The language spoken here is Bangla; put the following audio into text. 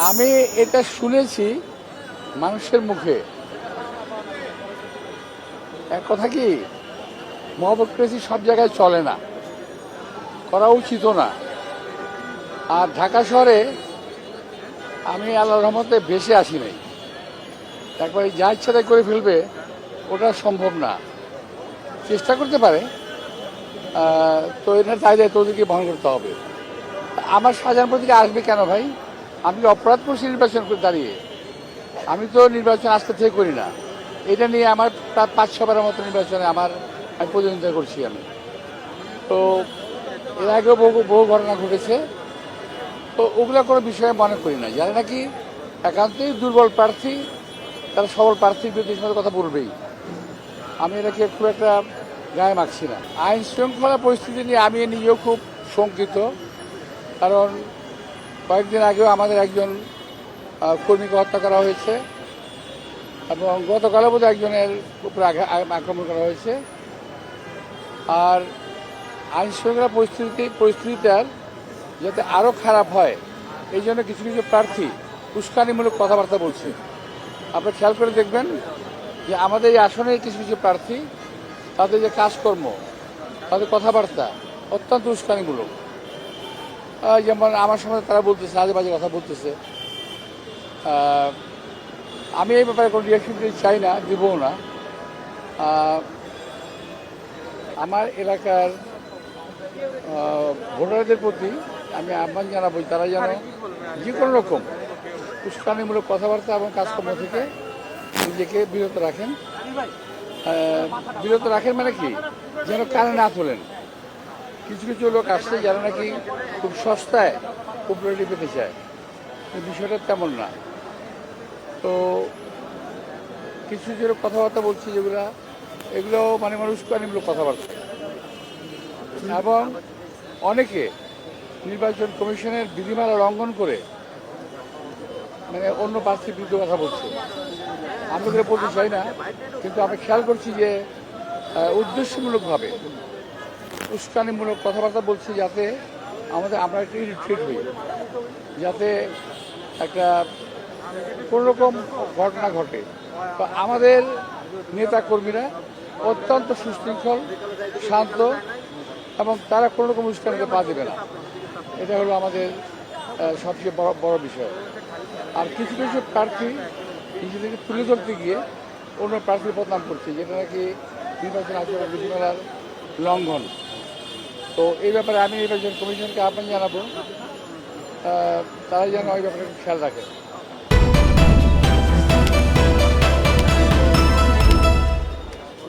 আমি এটা শুনেছি মানুষের মুখে। এক কথা কি, মহোক্রেসি সব জায়গায় চলে না, করা উচিতও না। আর ঢাকা শহরে আমি আল্লাহর রহমতে বেশি আসি নাই। একবারে যা ইচ্ছা তাই করে ফেলবে ওটা সম্ভব না। চেষ্টা করতে পারে, তো এটা দায়িত্ব ওদেরকে বহন করতে হবে। আমার শাহজাহান প্রতীকে আসবে কেন ভাই? আমি কি অপরাধ করছি নির্বাচন করে দাঁড়িয়ে? আমি তো নির্বাচন আজকে থেকে করি না। এটা নিয়ে আমার প্রায় 5-6বারের মতো নির্বাচনে আমি প্রতিদ্বন্দ্বিতা করছি। আমি তো এর আগেও বহু বহু ঘটনা ঘটেছে। তো ওগুলো কোনো বিষয়ে মনে করি না। যারা নাকি একান্তই দুর্বল প্রার্থী, তারা সবল প্রার্থীর বিরুদ্ধে সাথে কথা বলবেই। আমি এটাকে খুব একটা গায়ে মাখছি না। আইন শৃঙ্খলা পরিস্থিতি নিয়ে আমি নিজেও খুব শঙ্কিত। কারণ কয়েকদিন আগেও আমাদের একজন কর্মীকে হত্যা করা হয়েছে এবং গতকালও বোধহয় একজনের উপরে আক্রমণ করা হয়েছে। আর আইন শৃঙ্খলা পরিস্থিতিটার যাতে আরও খারাপ হয়, এই জন্য কিছু কিছু প্রার্থী উস্কানিমূলক কথাবার্তা বলছে। আপনি খেয়াল করে দেখবেন যে আমাদের এই আসনে কিছু কিছু প্রার্থী, তাদের যে কাজকর্ম, তাদের কথাবার্তা অত্যন্ত উস্কানিমূলক। যেমন আমার সঙ্গে তারা বলতেছে, আজে বাজে কথা বলতেছে। আমি এই ব্যাপারে কোনো রিয়াকশন দিতে চাই না, দিবও না। আমার এলাকার ভোটারদের প্রতি আমি আহ্বান জানাবো, তারা যেন যে কোনো রকম উস্কানিমূলক কথাবার্তা এবং কাজকর্ম থেকে নিজেকে বিরত রাখেন। বিরত রাখেন মানে কি, যেন কানে না তোলেন। কিছু কিছু লোক আসছে যারা নাকি খুব সস্তায় পপুলারিটি পেতে চায়, বিষয়টা তেমন না। তো কিছু কিছু কথাবার্তা বলছি এগুলো মানে উস্কানিমূলক কথাবার্তা। এবং অনেকে নির্বাচন কমিশনের বিধিমালা লঙ্ঘন করে মানে অন্য প্রার্থীর বিরুদ্ধে কথা বলছে। আমি ওদের বলতে চাই না, কিন্তু আমি খেয়াল করছি যে উদ্দেশ্যমূলকভাবে উস্কানিমূলক কথাবার্তা বলছি, যাতে আমরা একটু ইরিটেট হই, যাতে একটা কোনোরকম ঘটনা ঘটে। তো আমাদের নেতা কর্মীরা অত্যন্ত সুশৃঙ্খল, শান্ত, এবং তারা কোনো রকম উস্কানিতে পা দেবে না। এটা হলো আমাদের সবচেয়ে বড় বিষয়। আর কিছু কিছু প্রার্থী নিজেদেরকে তুলে ধরতে গিয়ে অন্য প্রার্থীর বদনাম করছে, যেটা নাকি নির্বাচন আচরণ বিধিমালার লঙ্ঘন। তো এই ব্যাপারে আমি নির্বাচন কমিশনকে আহ্বান জানাবো, তারা যেন ওই ব্যাপারে খেয়াল রাখে।